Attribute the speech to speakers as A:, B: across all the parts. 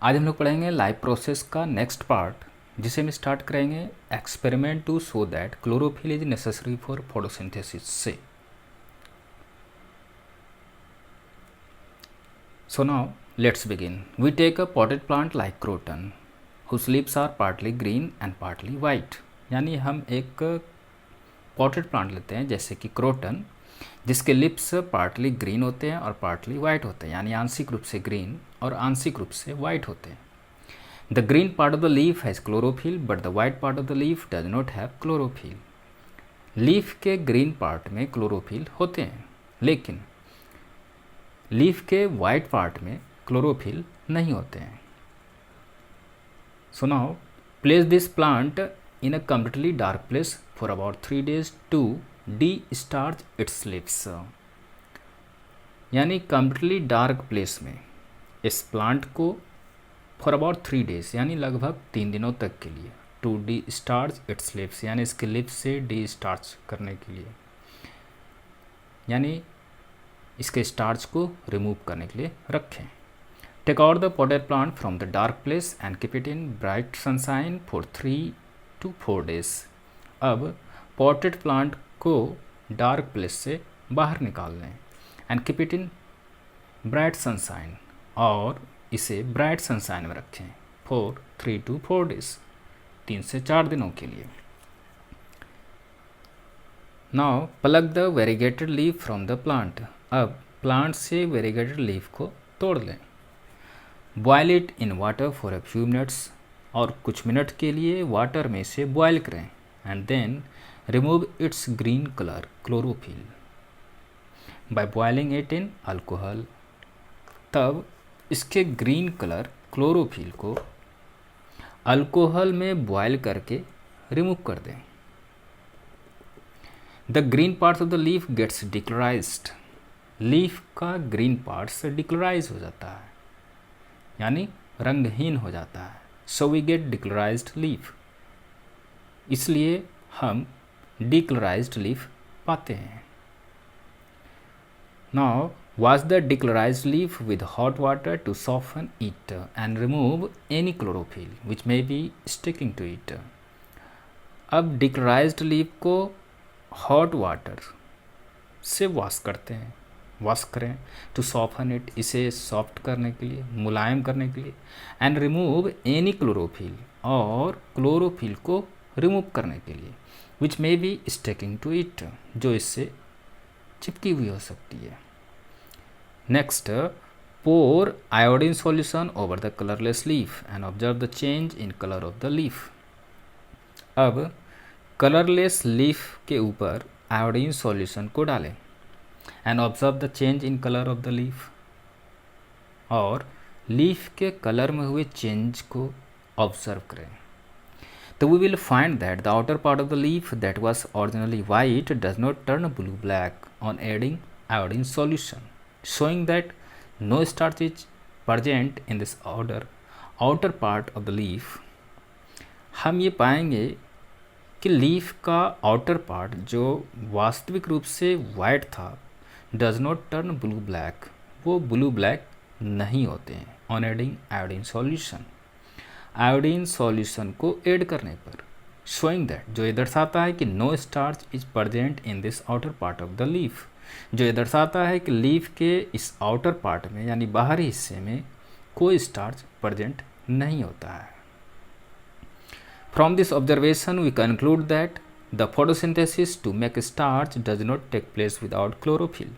A: आज हम लोग पढ़ेंगे लाइफ प्रोसेस का नेक्स्ट पार्ट, जिसे हम स्टार्ट करेंगे experiment to show that chlorophyll is necessary for photosynthesis से। So now let's begin. We take a potted plant like croton whose leaves are partly green and partly white. यानी हम एक potted plant लेते हैं जैसे कि croton, जिसके lips partly green होते हैं और पार्टली वाइट होते हैं, यानी आंशिक रूप से ग्रीन और आंशिक रूप से वाइट होते हैं। The green part of the leaf has chlorophyll, but the white part of the leaf does not have chlorophyll. Leaf के ग्रीन पार्ट में क्लोरोफिल होते हैं, लेकिन लीफ के वाइट पार्ट में क्लोरोफिल नहीं होते हैं। So now, place this plant in a completely dark place for about 3 days to de-starch its leaves. यानी completely dark place में इस प्लांट को फॉर अबाउट 3 डेज यानी लगभग 3 दिनों तक के लिए, to destarch its leaves यानी इसके लिप्स से डी स्टार्च करने के लिए, यानी इसके स्टार्च को रिमूव करने के लिए रखें। Take out the potted plant from the dark place and keep it in bright sunshine for 3 to 4 days. अब पॉटेड प्लांट को डार्क प्लेस से बाहर निकाल लें and keep it in bright sunshine, और इसे ब्राइट सनशाइन में रखें फॉर 3 to 4 डेज, 3 से 4 दिनों के लिए। Now plug the variegated leaf from the plant. अब प्लांट से वेरीगेटेड लीफ को तोड़ लें। Boil it in water for a few minutes, और कुछ मिनट के लिए वाटर में से बॉयल करें and then remove its green colour chlorophyll by boiling it in alcohol. तब इसके ग्रीन कलर क्लोरोफिल को अल्कोहल में बॉयल करके रिमूव कर दें। The green parts of the leaf gets decolourised. Leaf का ग्रीन पार्ट्स डिक्लोराइज हो जाता है, यानी रंगहीन हो जाता है। So we get decolourised leaf, इसलिए हम डिक्लोराइज्ड लीफ पाते हैं। Now wash the decolorized leaf with hot water to soften it and remove any chlorophyll which may be sticking to it. अब डिक्लोराइज्ड लीफ को हॉट वाटर से wash करते हैं, wash करें टू सॉफ्टन इट, इसे soft करने के लिए, मुलायम करने के लिए, एंड रिमूव एनी क्लोरोफिल, और क्लोरोफिल को रिमूव करने के लिए, which may be sticking to it, जो इससे चिपकी हुई हो सकती है। Next, pour iodine solution over the colorless leaf and observe the change in color of the leaf. अब कलरलेस लीफ के ऊपर आयोडीन सॉल्यूशन को डालें and observe the change in colour of the leaf, और लीफ के colour में हुए change को ऑब्जर्व करें। तो we will find that the outer part of the leaf that was originally white does not turn blue black on adding iodine solution, showing that no starch is present in this outer part of the leaf. हम ये पाएंगे कि leaf का outer part जो वास्तविक रूप से white था does not turn blue black, वो ब्लू ब्लैक नहीं होते हैं on adding iodine solution, iodine solution को ऐड करने पर। शोइंग दैट, जो ये दर्शाता है कि no starch is present in this outer part of the leaf, जो ये दर्शाता है कि लीफ के इस आउटर पार्ट में यानी बाहरी हिस्से में कोई स्टार्च प्रेजेंट नहीं होता है। From this observation we conclude that the photosynthesis to make starch does not take place without chlorophyll.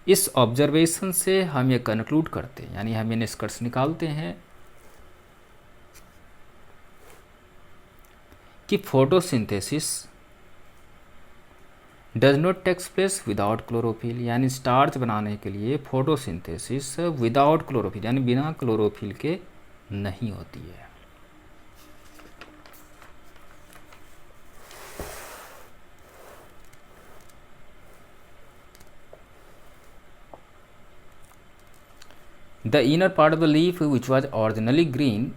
A: इस ऑब्जर्वेशन से हम ये कंक्लूड करते हैं, यानी हम ये निष्कर्ष निकालते हैं कि photosynthesis does not takes place without chlorophyll, यानी स्टार्च बनाने के लिए फोटोसिंथेसिस विदाउट क्लोरोफिल यानी बिना क्लोरोफिल के नहीं होती है। The inner part of the leaf which was originally green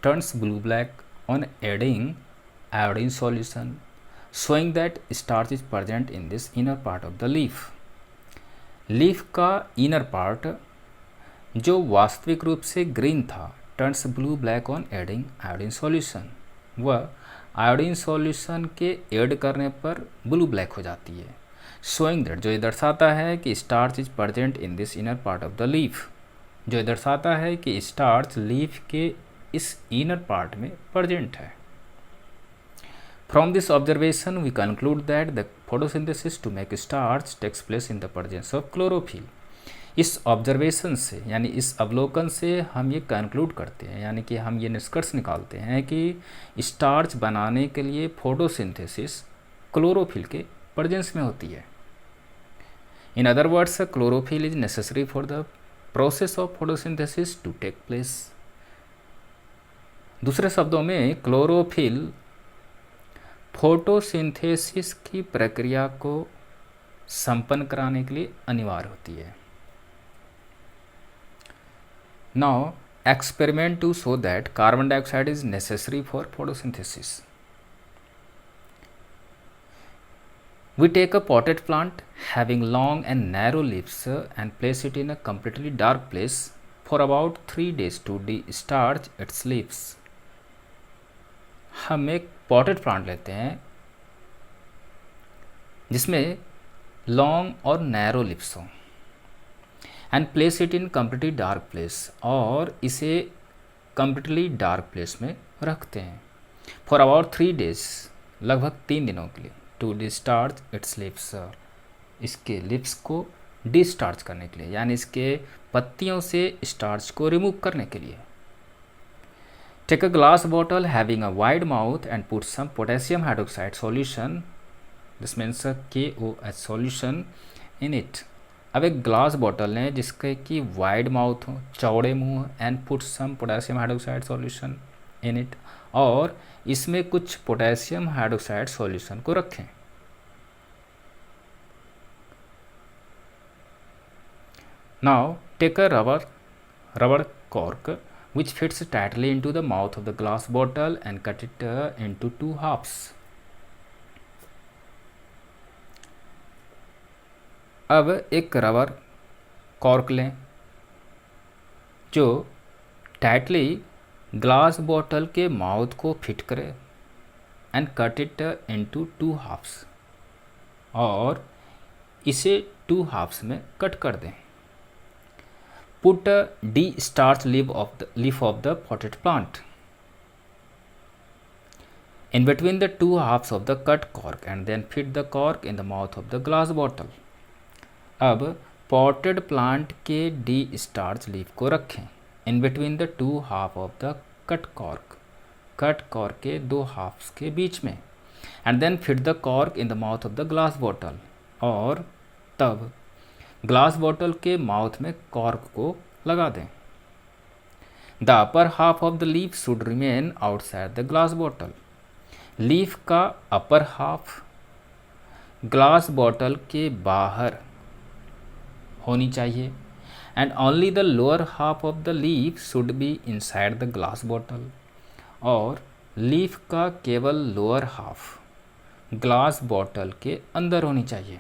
A: turns blue black on adding iodine solution, showing that starch is present in this inner part of the leaf. Leaf का inner part जो वास्तविक रूप से green था turns blue black on adding iodine solution, वह iodine solution के add करने पर ब्लू ब्लैक हो जाती है। शोइंग दैट, जो ये दर्शाता है कि starch is present in this inner part of the leaf, जो दर्शाता है कि स्टार्च लीफ के इस इनर पार्ट में प्रेजेंट है। From this observation we conclude that the photosynthesis to make starch takes place in the presence of chlorophyll. इस observation से यानी इस अवलोकन से हम ये कंक्लूड करते हैं, यानी कि हम ये निष्कर्ष निकालते हैं कि स्टार्च बनाने के लिए फोटोसिंथेसिस क्लोरोफिल के प्रेजेंस में होती है। In other words, chlorophyll is necessary for the process of photosynthesis to take place. दूसरे शब्दों में क्लोरोफिल फोटोसिंथेसिस की प्रक्रिया को संपन्न कराने के लिए अनिवार्य होती है। Now experiment to show that carbon dioxide is necessary for photosynthesis. We take a potted plant having long and narrow leaves and place it in a completely dark place for about 3 days to de-starch its leaves. हम एक potted plant लेते हैं जिसमें long और narrow leaves हों and place it in completely dark place, और इसे completely dark place में रखते हैं for about 3 days, लगभग 3 दिनों के लिए, टू डिस्टार्च इट्स लिप्स, इसके लिप्स को डिस्टार्च करने के लिए, यानी इसके पत्तियों से स्टार्च को रिमूव करने के लिए। Take a glass bottle having a wide mouth and put some potassium hydroxide solution, this means KOH solution in it. अब एक ग्लास बॉटल लें जिसके कि वाइड माउथ हो, चौड़े मुंह, and put some potassium hydroxide solution in it, और इसमें कुछ पोटेशियम हाइड्रोक्साइड सॉल्यूशन को रखें। Now take a rubber cork which fits tightly into the mouth of the glass bottle and cut it into 2 halves. अब एक rubber cork लें जो tightly glass bottle के माउथ को फिट करे and cut it into 2 halves, और इसे 2 halves में कट कर दें। Put de-starch leaf of the potted plant in between the 2 halves of the cut cork and then fit the cork in the mouth of the glass bottle. अब potted plant के de-starch leaf को रखें in between the 2 half of the cut cork के 2 halves के बीच में, and then fit the cork in the mouth of the glass bottle, और तब ग्लास बॉटल के माउथ में कॉर्क को लगा दें। The upper half of the leaf should remain outside the glass bottle. Leaf का अपर हाफ ग्लास बॉटल के बाहर होनी चाहिए, and only the lower half of the leaf should be inside the glass bottle, और leaf का केवल lower half glass bottle के अंदर होनी चाहिए।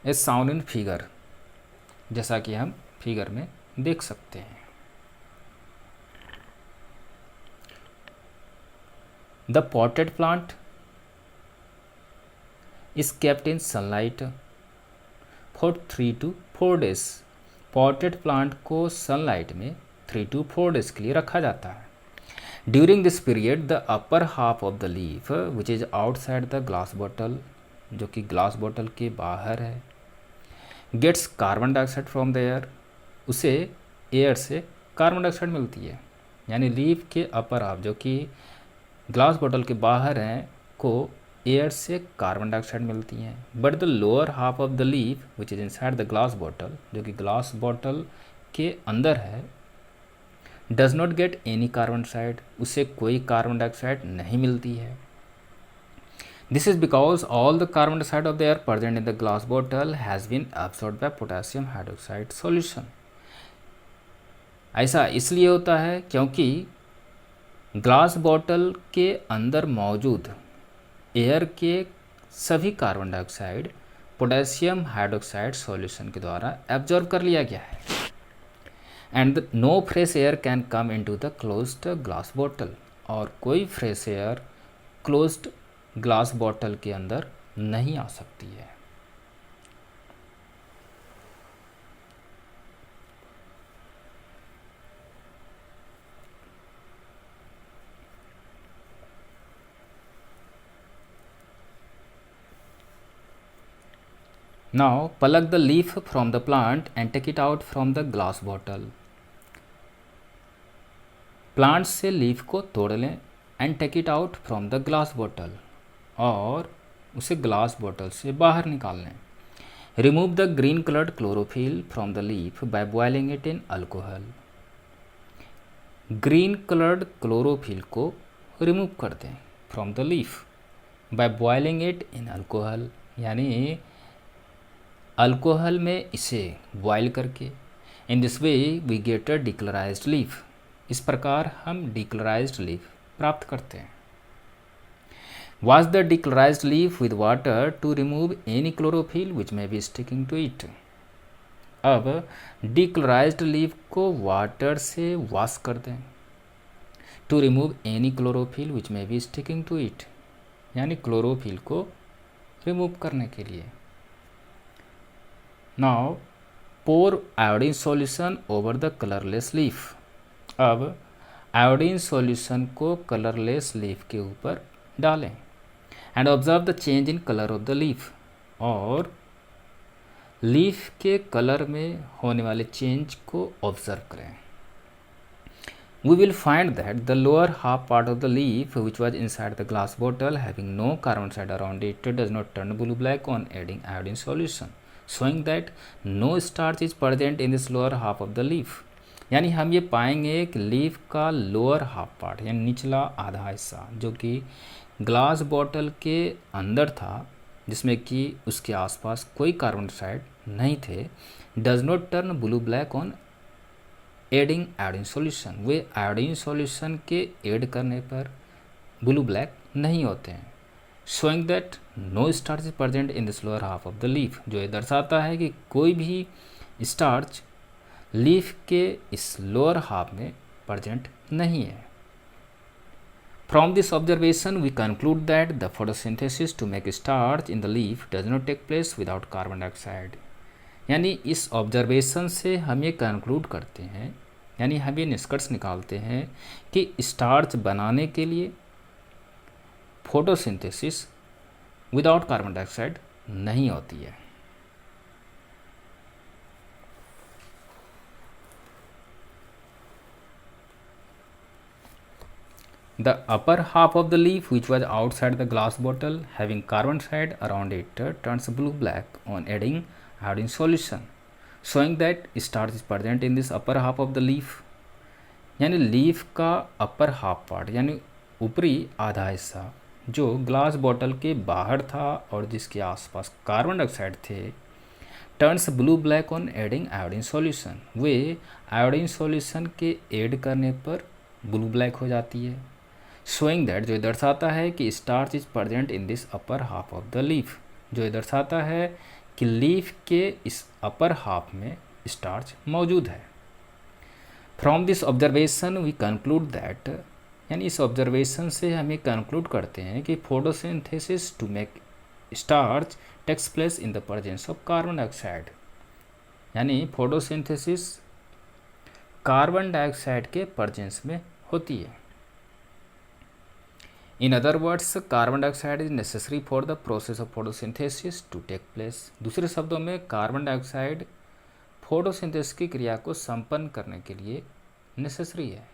A: इस साउंड इन फिगर, जैसा कि हम फिगर में देख सकते हैं। The potted plant is kept in sunlight for 3 to 4 days. Potted plant को सनलाइट में 3 to 4 days के लिए रखा जाता है। During this period the upper half of the leaf which is outside the glass bottle, जो कि ग्लास बॉटल के बाहर है, gets carbon dioxide from the air, उसे एयर से कार्बन डाइऑक्साइड मिलती है। यानी लीफ के अपर हाफ जो कि ग्लास बॉटल के बाहर हैं को एयर से कार्बन डाइऑक्साइड मिलती हैं, but the lower half of the leaf which is inside the glass bottle, जो कि ग्लास बॉटल के अंदर है, does not get any carbon dioxide, उसे कोई कार्बन डाइऑक्साइड नहीं मिलती है। This is because all the carbon dioxide of the air present in the glass bottle has been absorbed by potassium hydroxide solution. ऐसा इसलिए होता है क्योंकि ग्लास बॉटल के अंदर मौजूद एयर के सभी carbon dioxide potassium hydroxide solution के द्वारा एब्जॉर्ब कर लिया गया है। And no fresh air can come into the closed glass bottle, और कोई fresh air closed glass bottle के अंदर नहीं आ सकती है। Now pluck the leaf from the plant and take it out from the glass bottle. Plant से leaf को तोड़ लें and take it out from the glass bottle, और उसे ग्लास बॉटल से बाहर निकाल लें। Remove the green coloured chlorophyll from the leaf by boiling it in alcohol. Green coloured chlorophyll को रिमूव कर दें from the leaf by boiling it in alcohol, यानी अल्कोहल में इसे बॉयल करके। In this way we get a decolourised leaf. इस प्रकार हम डिक्लोराइज्ड लीफ प्राप्त करते हैं। Wash the decolourised leaf with water to remove any chlorophyll which may be sticking to it. अब डिक्लोराइज्ड लीफ को वाटर से वॉश कर दें to remove any chlorophyll which may be sticking to it, यानी chlorophyll को remove करने के लिए। Now pour iodine solution over the colourless leaf. अब आयोडीन सॉल्यूशन को कलरलेस लीफ के ऊपर डालें and observe the change in colour of the leaf, और लीफ के कलर में होने वाले चेंज को ऑब्जर्व करें। We will find that the lower half part of the leaf which was inside the glass bottle having no carbon dioxide around it does not turn blue black on adding iodine solution, showing that no starch is present in this lower half of the leaf। यानी हम ये पाएंगे कि leaf का lower half part यानी निचला आधा हिस्सा जो कि ग्लास बॉटल के अंदर था, जिसमें कि उसके आसपास कोई कार्बन डाइऑक्साइड नहीं थे, does not turn blue black on adding iodine solution. वे आयोडीन सॉल्यूशन के ऐड करने पर ब्लू ब्लैक नहीं होते हैं। Showing that no starch is present in this lower half of the leaf, जो ये दर्शाता है कि कोई भी स्टार्च लीफ के इस लोअर हाफ में प्रेजेंट नहीं है। From this observation we conclude that the photosynthesis to make starch in the leaf does not take place without carbon dioxide. यानी इस ऑब्जर्वेशन से हम ये कंक्लूड करते हैं, यानी हम ये निष्कर्ष निकालते हैं कि स्टार्च बनाने के लिए फोटोसिंथेसिस विदाउट कार्बन डाइऑक्साइड नहीं होती है। The upper half of the leaf which was outside the glass bottle having carbon dioxide around it turns blue black on adding iodine solution, showing that starch is present in this upper half of the leaf। यानी leaf का upper half part यानी ऊपरी आधा हिस्सा जो glass bottle के बाहर था और जिसके आसपास कार्बन डाइऑक्साइड थे, turns blue black on adding iodine solution. वे आयोडीन सॉल्यूशन के ऐड करने पर ब्लू ब्लैक हो जाती है। शोइंग दैट, जो दर्शाता है कि starch is present in this upper half of the leaf, जो दर्शाता है कि लीफ के इस अपर हाफ में स्टार्च मौजूद है। From this observation we conclude that, यानी इस ऑब्जर्वेशन से हम ये कंक्लूड करते हैं कि photosynthesis to make starch takes place in the presence of carbon dioxide. यानी फोटोसिंथेसिस कार्बन डाइऑक्साइड के प्रेजेंस में होती है। In other words, carbon dioxide is necessary for the process of photosynthesis to take place. दूसरे शब्दों में carbon dioxide photosynthesis की क्रिया को संपन्न करने के लिए नेसेसरी है।